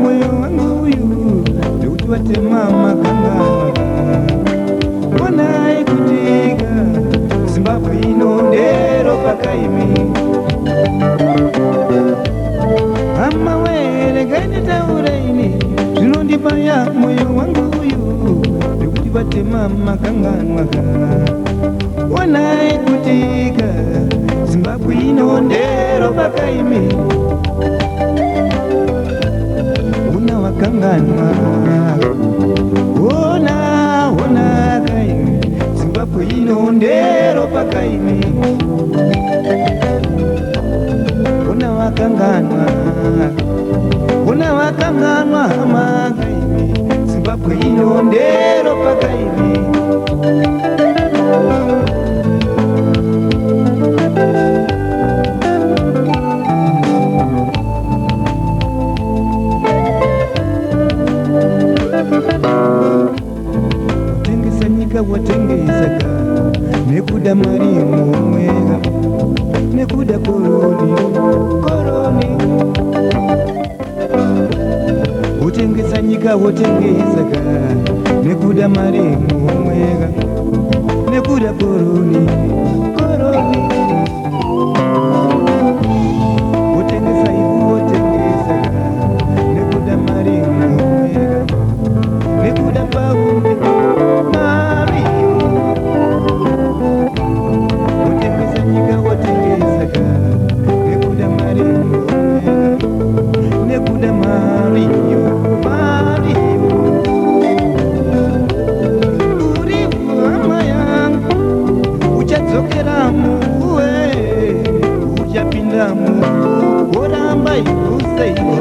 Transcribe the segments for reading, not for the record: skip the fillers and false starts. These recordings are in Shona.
moyo wangu uyu ndikuti watema makanga wonai kutika Zimbabwe ino ndero pakaimi hama were gainetauraini zvinondibaya moyo wangu uyu ndikuti watema makanganwa wonai kutika Zimbabwe ino ndero pakaimi una wakanganwa ona kaimi Zimbabwe ino ndero pakaimi una wakanganwa hama kaimi Zimbabwe ino ndero pakaimi Watengesa nyika watengesaka nekuda mari mumwega nekuda koroni Utengesa nyika watengesaka nekuda mari mumwega nekuda koroni Utengesa ivu watengesaka nekuda mari mumwega nekuda paumbi mari Utengesa nyika watengesaka nekuda mari mumwega nekuda mari uri hama yangu uchadzokera muwe uchapinda muvu woramba ikuseiwa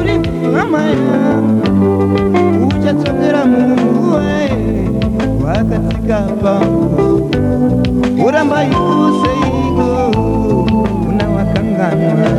uri hama yangu uchadzokera muwe wakatsika pangu woramba ikuseiwa una wakanganwa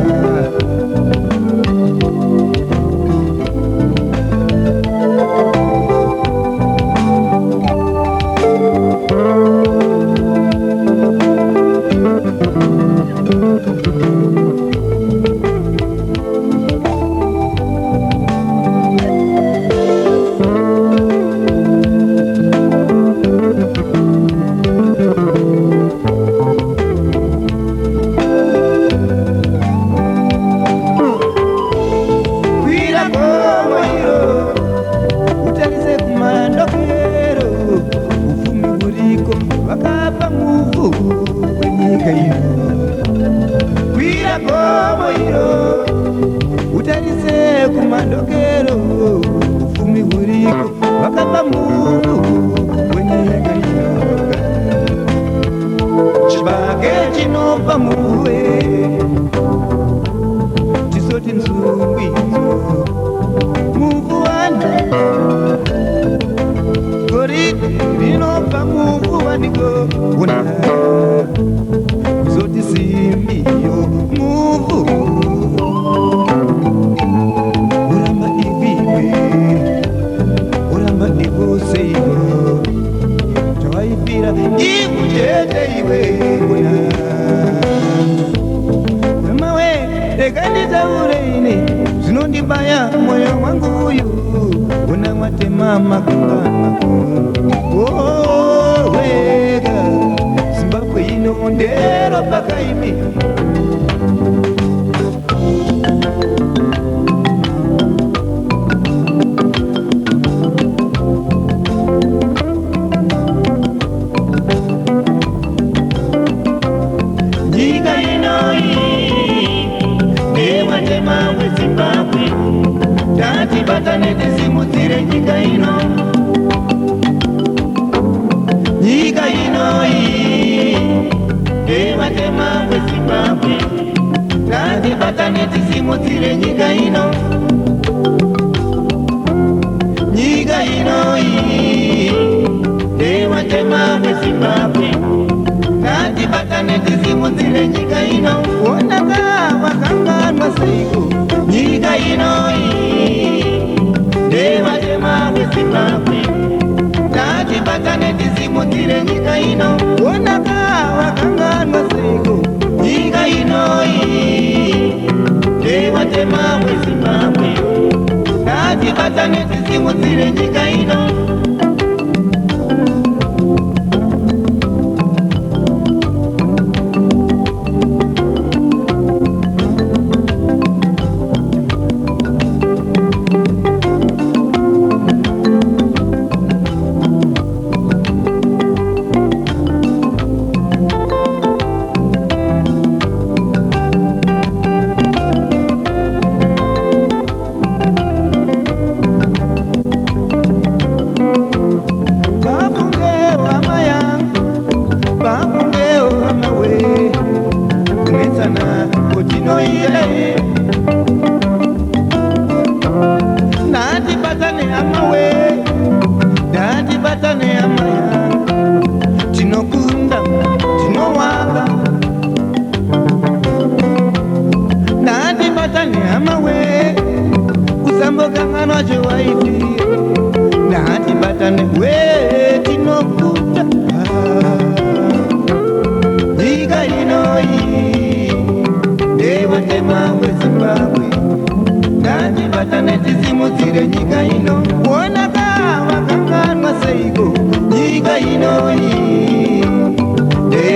utarise kumandokero ufumi huriko wakapa mungu wenyika inoga chibage chinopa muwe chisoti nzungwidzo muvu wanda goridi rinopa muvu wandiko una kuzoti simbiyo muvu Seigo Twaipira ikujete iwe kuna Mama we rekanitaure ine zvinondibaya moyo wangu uyu una watema makanga wega Zimbabwe ino ndero pakaimi Zimbabwe Tati batane tisimudzire nyika ino iyi Evatema weZimbabwe Tati batane tisimudzire nyika ino iyi Evatema weZimbabwe Tati batane tisimudzire nyika ino Wonaka wakanganwa seigo nyika iyi Evatema weZimbabwe Tati batane tisimudzire nyika ino Wonaka wakanganwa seigo nyika iyi vatema weZimbabwe ngatibatane tisimudzire nyika ino. Tisimudzire nyika ino, wona vakanganwa seiko nyika ino iyi.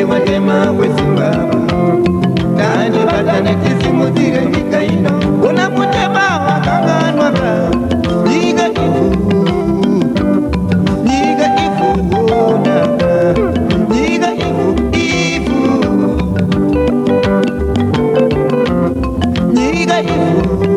Vatema weZimbabwe ngatibatane tisimudzire nyika ino, wona mutema vakanganwa nyika ifu, nyika ifu, wona nyika ifu, ifu, nyika ifu.